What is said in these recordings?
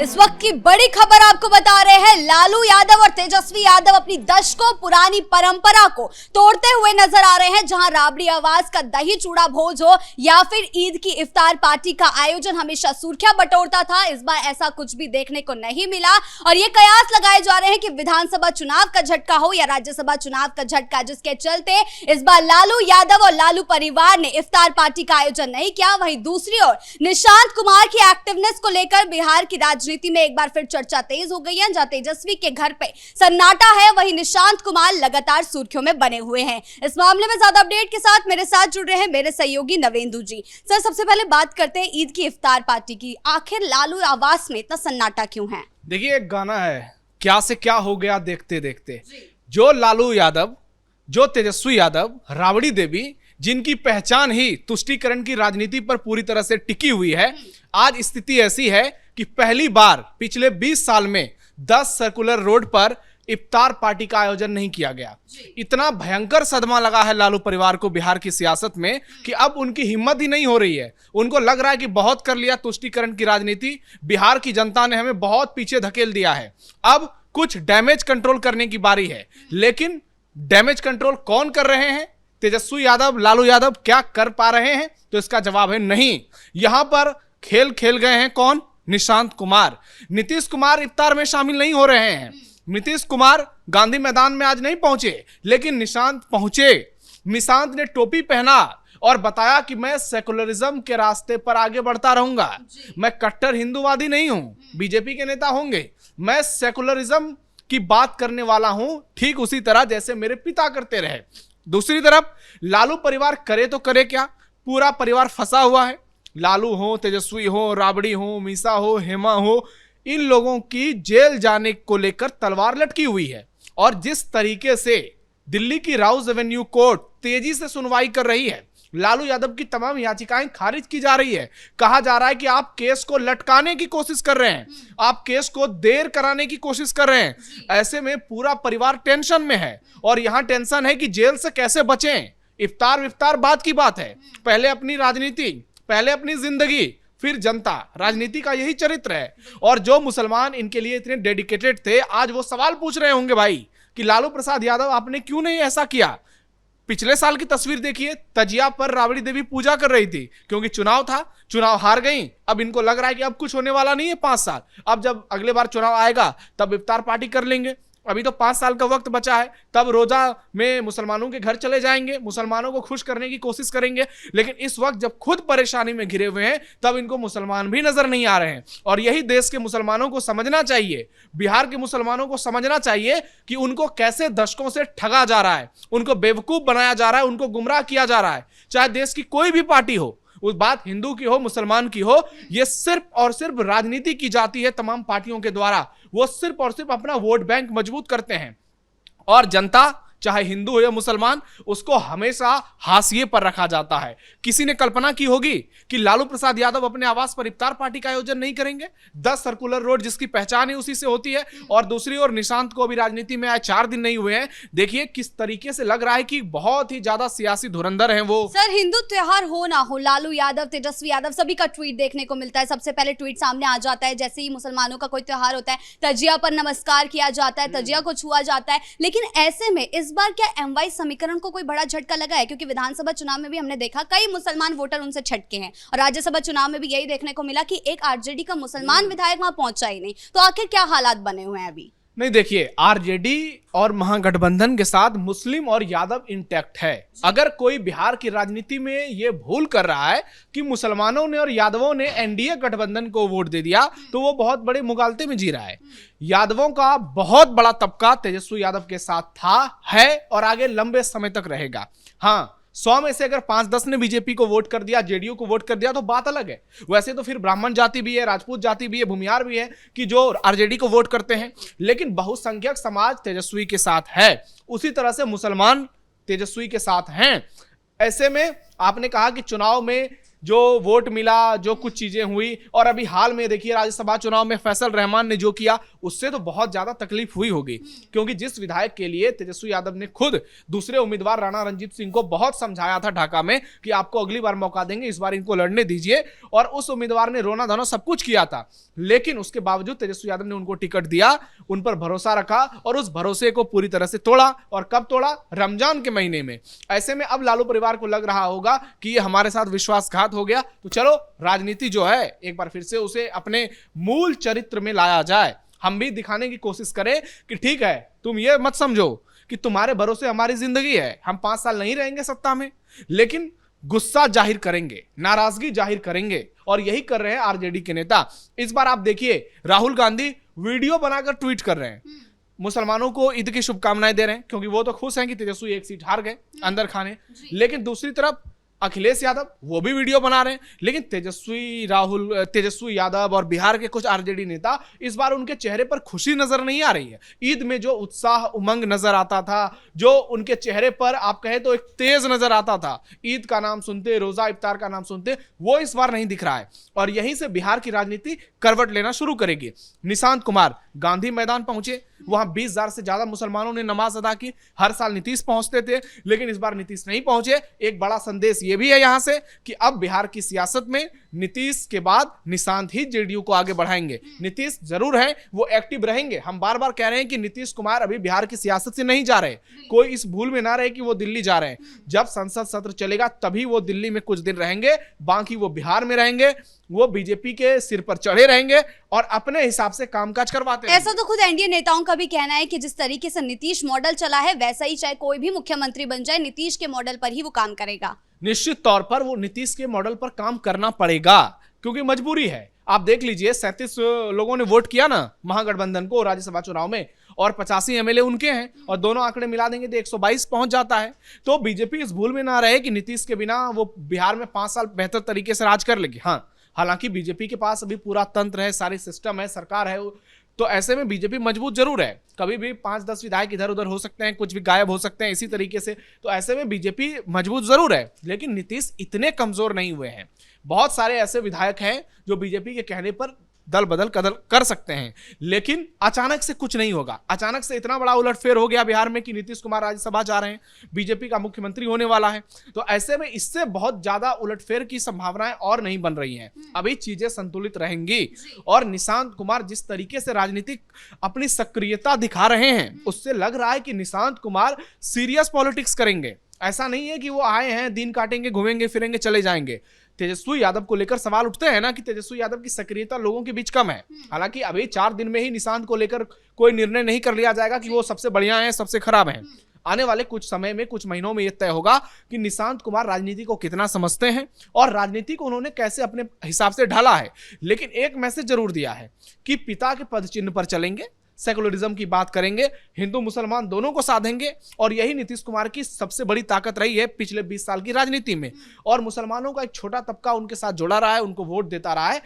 इस वक्त की बड़ी खबर आपको बता रहे हैं। लालू यादव और तेजस्वी यादव अपनी दशकों पुरानी परंपरा को तोड़ते हुए नजर आ रहे हैं। जहां राबड़ी आवाज का दही चूड़ा भोज हो या फिर ईद की इफ्तार पार्टी का आयोजन हमेशा सुर्खियां बटोरता था, इस बार ऐसा कुछ भी देखने को नहीं मिला। और ये कयास लगाए जा रहे हैं कि विधानसभा चुनाव का झटका हो या राज्यसभा चुनाव का झटका, जिसके चलते इस बार लालू यादव और लालू परिवार ने इफ्तार पार्टी का आयोजन नहीं किया। वहीं दूसरी ओर निशांत कुमार की एक्टिवनेस को लेकर बिहार की राजनीति में एक बार फिर चर्चा तेज हो गई है। जहां तेजस्वी के घर पे सन्नाटा है, वहीं निशांत कुमार लगातार सुर्खियों में बने हुए हैं। इस मामले में ज्यादा अपडेट के साथ मेरे साथ जुड़ रहे हैं मेरे सहयोगी नवेंदु जी। सर, सबसे पहले बात करते हैं ईद की इफ्तार पार्टी की। आखिर लालू आवास में इतना सन्नाटा क्यों है? देखिए, एक गाना है, क्या से क्या हो गया देखते देखते। जो लालू यादव, जो तेजस्वी यादव, राबड़ी देवी, जिनकी पहचान ही तुष्टीकरण की राजनीति पर पूरी तरह से टिकी हुई है, आज स्थिति ऐसी है कि पहली बार पिछले 20 साल में 10 सर्कुलर रोड पर इफ्तार पार्टी का आयोजन नहीं किया गया। इतना भयंकर सदमा लगा है लालू परिवार को बिहार की सियासत में कि अब उनकी हिम्मत ही नहीं हो रही है। उनको लग रहा है कि बहुत कर लिया तुष्टीकरण की राजनीति, बिहार की जनता ने हमें बहुत पीछे धकेल दिया है, अब कुछ डैमेज कंट्रोल करने की बारी है। लेकिन डैमेज कंट्रोल कौन कर रहे हैं? तेजस्वी यादव, लालू यादव क्या कर पा रहे हैं? तो इसका जवाब है नहीं। यहां पर खेल खेल गए हैं कौन? निशांत कुमार। नीतीश कुमार इफ्तार में शामिल नहीं हो रहे हैं। नीतीश कुमार गांधी मैदान में आज नहीं पहुंचे, लेकिन निशांत पहुंचे। निशांत ने टोपी पहना और बताया कि मैं सेकुलरिज्म के रास्ते पर आगे बढ़ता रहूंगा। मैं कट्टर हिंदूवादी नहीं हूं, बीजेपी के नेता होंगे, मैं सेकुलरिज्म की बात करने वाला हूं, ठीक उसी तरह जैसे मेरे पिता करते रहे। दूसरी तरफ लालू परिवार करे तो करे क्या? पूरा परिवार फंसा हुआ है। लालू हो, तेजस्वी हो, राबड़ी हो, मीसा हो, हेमा हो, इन लोगों की जेल जाने को लेकर तलवार लटकी हुई है। और जिस तरीके से दिल्ली की राउज एवेन्यू कोर्ट तेजी से सुनवाई कर रही है, लालू यादव की तमाम याचिकाएं खारिज की जा रही है। कहा जा रहा है कि आप केस को लटकाने की कोशिश कर रहे हैं, आप केस को देर कराने की कोशिश कर रहे हैं। ऐसे में पूरा परिवार टेंशन में है और यहां टेंशन है कि जेल से कैसे बचें। इफ्तार बात की बात है, पहले अपनी राजनीति, पहले अपनी जिंदगी, फिर जनता। राजनीति का यही चरित्र है। और जो मुसलमान इनके लिए इतने डेडिकेटेड थे, आज वो सवाल पूछ रहे होंगे भाई कि लालू प्रसाद यादव आपने क्यों नहीं ऐसा किया। पिछले साल की तस्वीर देखिए, तजिया पर राबड़ी देवी पूजा कर रही थी क्योंकि चुनाव था, चुनाव हार गई। अब इनको लग रहा है कि अब कुछ होने वाला नहीं है 5 साल, अब जब अगले बार चुनाव आएगा तब इफ्तार पार्टी कर लेंगे। अभी तो 5 साल का वक्त बचा है, तब रोजा में मुसलमानों के घर चले जाएंगे, मुसलमानों को खुश करने की कोशिश करेंगे। लेकिन इस वक्त जब खुद परेशानी में घिरे हुए हैं, तब इनको मुसलमान भी नजर नहीं आ रहे हैं। और यही देश के मुसलमानों को समझना चाहिए, बिहार के मुसलमानों को समझना चाहिए कि उनको कैसे दशकों से ठगा जा रहा है, उनको बेवकूफ बनाया जा रहा है, उनको गुमराह किया जा रहा है। चाहे देश की कोई भी पार्टी हो, उस बात हिंदू की हो, मुसलमान की हो, ये सिर्फ और सिर्फ राजनीति की जाती है तमाम पार्टियों के द्वारा। वो सिर्फ और सिर्फ अपना वोट बैंक मजबूत करते हैं और जनता, चाहे हिंदू हो या मुसलमान, उसको हमेशा हाशिए पर रखा जाता है। किसी ने कल्पना की होगी कि लालू प्रसाद यादव अपने आवास पर इफ्तार पार्टी का आयोजन नहीं करेंगे? 10 सर्कुलर रोड जिसकी पहचान ही उसी से होती है। और दूसरी ओर निशांत को अभी राजनीति में आए 4 दिन नहीं हुए हैं। देखिए किस तरीके से लग रहा है कि बहुत ही ज्यादा सियासी धुरंधर है वो। सर, हिंदू त्योहार हो ना हो, लालू यादव, तेजस्वी यादव सभी का ट्वीट देखने को मिलता है। सबसे पहले ट्वीट सामने आ जाता है जैसे ही मुसलमानों का कोई त्योहार होता है, तजिया पर नमस्कार किया जाता है, तजिया को छुआ जाता है। लेकिन ऐसे में इस बार क्या एमवाई समीकरण को कोई बड़ा झटका लगा है? क्योंकि विधानसभा चुनाव में भी हमने देखा कई मुसलमान वोटर उनसे छटके हैं और राज्यसभा चुनाव में भी यही देखने को मिला कि एक आरजेडी का मुसलमान विधायक वहां पहुंचा ही नहीं। तो आखिर क्या हालात बने हुए हैं अभी? नहीं, देखिए, आरजेडी और महागठबंधन के साथ मुस्लिम और यादव इंटैक्ट है। अगर कोई बिहार की राजनीति में यह भूल कर रहा है कि मुसलमानों ने और यादवों ने एनडीए गठबंधन को वोट दे दिया, तो वो बहुत बड़े मुगालते में जी रहा है। यादवों का बहुत बड़ा तबका तेजस्वी यादव के साथ था, है और आगे लंबे समय तक रहेगा। हाँ, 100 में से अगर 5-10 ने बीजेपी को वोट कर दिया, जेडीयू को वोट कर दिया, तो बात अलग है। वैसे तो फिर ब्राह्मण जाति भी है, राजपूत जाति भी है, भूमियार भी है कि जो आरजेडी को वोट करते हैं। लेकिन बहुसंख्यक समाज तेजस्वी के साथ है, उसी तरह से मुसलमान तेजस्वी के साथ हैं। ऐसे में आपने कहा कि चुनाव में जो वोट मिला, जो कुछ चीजें हुई, और अभी हाल में देखिए राज्यसभा चुनाव में फैसल रहमान ने जो किया, उससे तो बहुत ज्यादा तकलीफ हुई होगी, क्योंकि जिस विधायक के लिए तेजस्वी यादव ने खुद दूसरे उम्मीदवार राणा रणजीत सिंह को बहुत समझाया था ढाका में कि आपको अगली बार मौका देंगे, इस बार इनको लड़ने दीजिए, और उस उम्मीदवार ने रोना धोना सब कुछ किया था, लेकिन उसके बावजूद तेजस्वी यादव ने उनको टिकट दिया, उन पर भरोसा रखा और उस भरोसे को पूरी तरह से तोड़ा। और कब तोड़ा? रमजान के महीने में। ऐसे में अब लालू परिवार को लग रहा होगा कि ये हमारे साथ विश्वासघात हो गया, तो चलो राजनीति जो है एक बार फिर से उसे अपने मूल चरित्र में लाया जाए। हम भी दिखाने की कोशिश करें कि ठीक है, तुम ये मत समझो कि तुम्हारे भरोसे हमारी जिंदगी है, हम 5 साल नहीं रहेंगे सत्ता में, लेकिन गुस्सा जाहिर करेंगे, नाराजगी जाहिर करेंगे, और यही कर रहे हैं आरजेडी के नेता। इस बार आप देखिए, राहुल गांधी वीडियो बनाकर ट्वीट कर रहे हैं, मुसलमानों को ईद की शुभकामनाएं दे रहे हैं, क्योंकि वो तो खुश हैं कि तेजस्वी एक सीट हार गए अंदर खाने। लेकिन दूसरी तरफ अखिलेश यादव वो भी वीडियो बना रहे हैं, लेकिन तेजस्वी यादव और बिहार के कुछ आरजेडी नेता, इस बार उनके चेहरे पर खुशी नजर नहीं आ रही है। ईद में जो उत्साह उमंग नजर आता था, जो उनके चेहरे पर आप कहे तो एक तेज नजर आता था, ईद का नाम सुनते, रोजा इफ्तार का नाम सुनते, वो इस बार नहीं दिख रहा है। और यहीं से बिहार की राजनीति करवट लेना शुरू करेगी। निशांत कुमार गांधी मैदान पहुंचे, वहां 20,000 से ज्यादा मुसलमानों ने नमाज अदा की। हर साल नीतीश पहुंचते थे, लेकिन इस बार नीतीश नहीं पहुंचे। एक बड़ा संदेश यह भी है यहां से कि अब बिहार की सियासत में नीतीश के बाद निशांत ही जेडीयू को आगे बढ़ाएंगे। नीतीश जरूर है, वो एक्टिव रहेंगे। हम बार बार कह रहे हैं कि नीतीश कुमार अभी बिहार की सियासत से नहीं जा रहे, कोई इस भूल में ना रहे कि वो दिल्ली जा रहे हैं। जब संसद सत्र चलेगा तभी वो दिल्ली में कुछ दिन रहेंगे, बाकी वो बिहार में रहेंगे, वो बीजेपी के सिर पर चढ़े रहेंगे और अपने हिसाब से कामकाज करवाते हैं। ऐसा तो खुद एनडीए नेताओं का भी कहना है कि जिस तरीके से नीतीश मॉडल चला है, वैसा ही चाहे कोई भी मुख्यमंत्री बन जाए, नीतीश के मॉडल पर ही वो काम करेगा। निश्चित तौर पर वो नीतीश के मॉडल पर काम करना पड़ेगा, क्योंकि मजबूरी है। आप देख लीजिए, 37 लोगों ने वोट किया ना महागठबंधन को राज्यसभा चुनाव में, और 85 एमएलए उनके हैं, और दोनों आंकड़े मिला देंगे तो 122 पहुंच जाता है। तो बीजेपी इस भूल में ना रहे कि नीतीश के बिना वो बिहार में 5 साल बेहतर तरीके से राज कर लेगी। हाँ, हालांकि बीजेपी के पास अभी पूरा तंत्र है, सारी सिस्टम है, सरकार है, तो ऐसे में बीजेपी मजबूत जरूर है। कभी भी 5-10 विधायक इधर उधर हो सकते हैं, कुछ भी गायब हो सकते हैं इसी तरीके से, तो ऐसे में बीजेपी मजबूत जरूर है। लेकिन नीतीश इतने कमजोर नहीं हुए हैं। बहुत सारे ऐसे विधायक हैं जो बीजेपी के कहने पर दल बदल कर सकते हैं, लेकिन अचानक से कुछ नहीं होगा। अचानक से इतना बड़ा उलटफेर हो गया बिहार में कि नीतीश कुमार राज्यसभा जा रहे हैं, बीजेपी का मुख्यमंत्री होने वाला है। तो ऐसे में इससे बहुत ज्यादा उलटफेर की संभावनाएं और नहीं बन रही हैं। अभी चीजें संतुलित रहेंगी, और निशांत कुमार जिस तरीके से राजनीतिक अपनी सक्रियता दिखा रहे हैं, उससे लग रहा है कि निशांत कुमार सीरियस पॉलिटिक्स करेंगे। ऐसा नहीं है कि वो आए हैं, दिन काटेंगे, घूमेंगे फिरेंगे, चले जाएंगे। तेजस्वी यादव को लेकर सवाल उठते हैं ना कि तेजस्वी यादव की सक्रियता लोगों के बीच कम है। हालांकि अभी 4 दिन में ही निशांत को लेकर कोई निर्णय नहीं कर लिया जाएगा कि वो सबसे बढ़िया है, सबसे खराब है। आने वाले कुछ समय में, कुछ महीनों में यह तय होगा कि निशांत कुमार राजनीति को कितना समझते हैं और राजनीति को उन्होंने कैसे अपने हिसाब से ढाला है। लेकिन एक मैसेज जरूर दिया है कि पिता के पद चिन्ह पर चलेंगे, सेकुलरिज्म की बात करेंगे, हिंदू मुसलमान दोनों को साधेंगे, और यही नीतीश कुमार की सबसे बड़ी ताकत रही है पिछले 20 साल की राजनीति में। और मुसलमानों का एक छोटा तबका उनके साथ जुड़ा रहा है, उनको वोट देता रहा है।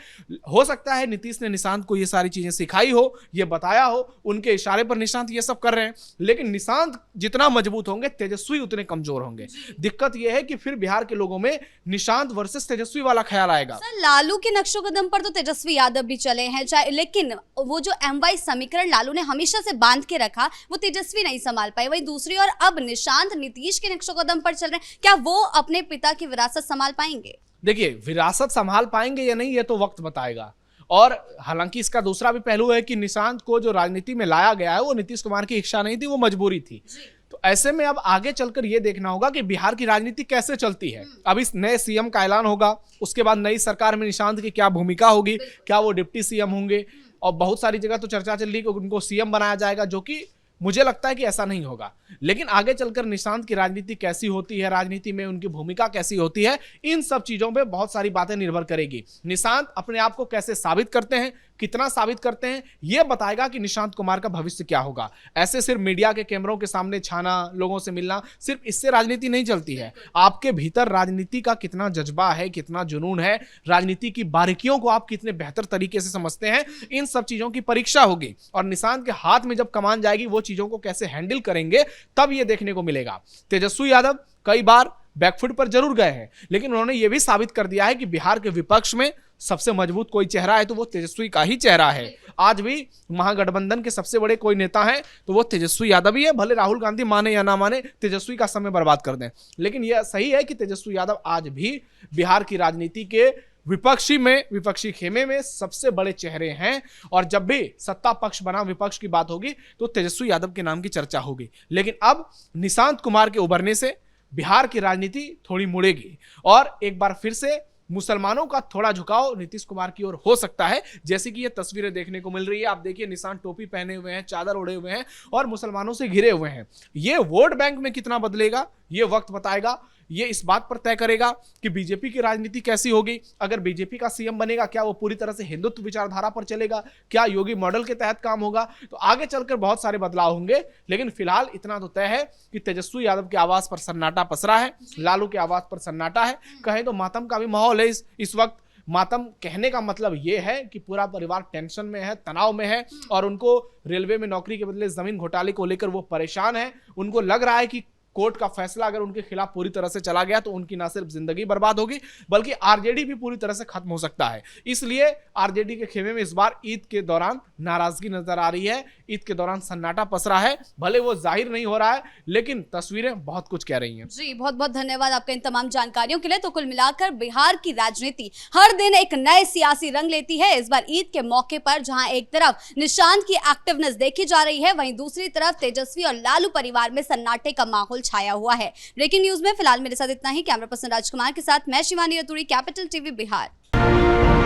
हो सकता है नीतीश ने निशांत को ये सारी चीजें सिखाई हो, ये बताया हो, उनके इशारे पर निशांत ये सब कर रहे हैं। लेकिन निशांत जितना मजबूत होंगे, तेजस्वी उतने कमजोर होंगे। दिक्कत यह है कि फिर बिहार के लोगों में निशांत वर्सेस तेजस्वी वाला ख्याल आएगा। सर, लालू के नक्शो कदम पर तो तेजस्वी यादव भी चले हैं, लेकिन वो जो MY समीकरण लालू ने हमेशा से बांध के रखा, वो तेजस्वी नहीं संभाल पाए। वहीं दूसरी ओर अब निशांत नीतीश के नक्शो कदम पर चल रहे हैं, क्या वो अपने पिता की विरासत संभाल पाएंगे? देखिए, विरासत संभाल पाएंगे या नहीं, ये तो वक्त बताएगा। और हालांकि इसका दूसरा भी पहलू है कि निशांत को जो राजनीति में लाया गया है, वो नीतीश कुमार की इच्छा नहीं थी, वो मजबूरी थी। तो ऐसे में अब आगे चलकर यह देखना होगा कि बिहार की राजनीति कैसे चलती है। अब इस नए सीएम का ऐलान होगा, उसके बाद नई सरकार में निशांत की क्या भूमिका होगी, क्या वो डिप्टी सीएम होंगे, और बहुत सारी जगह तो चर्चा चल रही है कि उनको सीएम बनाया जाएगा, जो कि मुझे लगता है कि ऐसा नहीं होगा। लेकिन आगे चलकर निशांत की राजनीति कैसी होती है, राजनीति में उनकी भूमिका कैसी होती है, इन सब चीजों पे बहुत सारी बातें निर्भर करेगी। निशांत अपने आप को कैसे साबित करते हैं, कितना साबित करते हैं, यह बताएगा कि निशांत कुमार का भविष्य क्या होगा। ऐसे सिर्फ मीडिया के कैमरों के सामने छाना, लोगों से मिलना, सिर्फ इससे राजनीति नहीं चलती है। आपके भीतर राजनीति का कितना जज्बा है, कितना जुनून है, राजनीति की बारीकियों को आप कितने बेहतर तरीके से समझते हैं, इन सब चीजों की परीक्षा होगी। और निशांत के हाथ में जब कमान जाएगी, वो चीजों को कैसे हैंडल करेंगे, तब ये देखने को मिलेगा। तेजस्वी यादव कई बार बैकफुट पर जरूर गए हैं, लेकिन उन्होंने ये भी साबित कर दिया है कि बिहार के विपक्ष में सबसे मजबूत कोई चेहरा है तो वो तेजस्वी का ही चेहरा है। आज भी महागठबंधन के सबसे बड़े कोई नेता हैं तो वो तेजस्वी यादव ही है। भले राहुल गांधी माने या ना माने, तेजस्वी का समय बर्बाद कर दें, लेकिन यह सही है कि तेजस्वी यादव आज भी बिहार की राजनीति के विपक्षी खेमे में सबसे बड़े चेहरे हैं। और जब भी सत्ता पक्ष बना विपक्ष की बात होगी तो तेजस्वी यादव के नाम की चर्चा होगी। लेकिन अब निशांत कुमार के उभरने से बिहार की राजनीति थोड़ी मुड़ेगी और एक बार फिर से मुसलमानों का थोड़ा झुकाव नीतीश कुमार की ओर हो सकता है, जैसे कि ये तस्वीरें देखने को मिल रही है। आप देखिए, निशांत टोपी पहने हुए हैं, चादर ओढ़े हुए हैं और मुसलमानों से घिरे हुए हैं। ये वोट बैंक में कितना बदलेगा ये वक्त बताएगा। ये इस बात पर तय करेगा कि बीजेपी की राजनीति कैसी होगी। अगर बीजेपी का सीएम बनेगा, क्या वो पूरी तरह से हिंदुत्व विचारधारा पर चलेगा, क्या योगी मॉडल के तहत काम होगा, तो आगे चलकर बहुत सारे बदलाव होंगे। लेकिन फिलहाल इतना तो तय है कि तेजस्वी यादव के आवास पर सन्नाटा पसरा है, लालू के आवास पर सन्नाटा है। कहें तो मातम का भी माहौल है इस वक्त। मातम कहने का मतलब यह है कि पूरा परिवार टेंशन में है, तनाव में है और उनको रेलवे में नौकरी के बदले जमीन घोटाले को लेकर वो परेशान है। उनको लग रहा है कि कोर्ट का फैसला अगर उनके खिलाफ पूरी तरह से चला गया तो उनकी ना सिर्फ जिंदगी बर्बाद होगी बल्कि आरजेडी भी पूरी तरह से खत्म हो सकता है। इसलिए आरजेडी के खेमे में इस बार ईद के दौरान नाराजगी नजर आ रही है। ईद के दौरान सन्नाटा पसरा है, भले वो जाहिर नहीं हो रहा है लेकिन तस्वीरें बहुत कुछ कह रही हैं। जी, बहुत बहुत धन्यवाद आपके इन तमाम जानकारियों के लिए। तो कुल मिलाकर बिहार की राजनीति हर दिन एक नए सियासी रंग लेती है। इस बार ईद के मौके पर जहां एक तरफ निशांत की एक्टिवनेस देखी जा रही है, वहीं दूसरी तरफ तेजस्वी और लालू परिवार में सन्नाटे का माहौल छाया हुआ है। ब्रेकिंग न्यूज में फिलहाल मेरे साथ इतना ही। कैमरा पर्सन राजकुमार के साथ मैं शिवानी रतूड़ी, कैपिटल टीवी बिहार।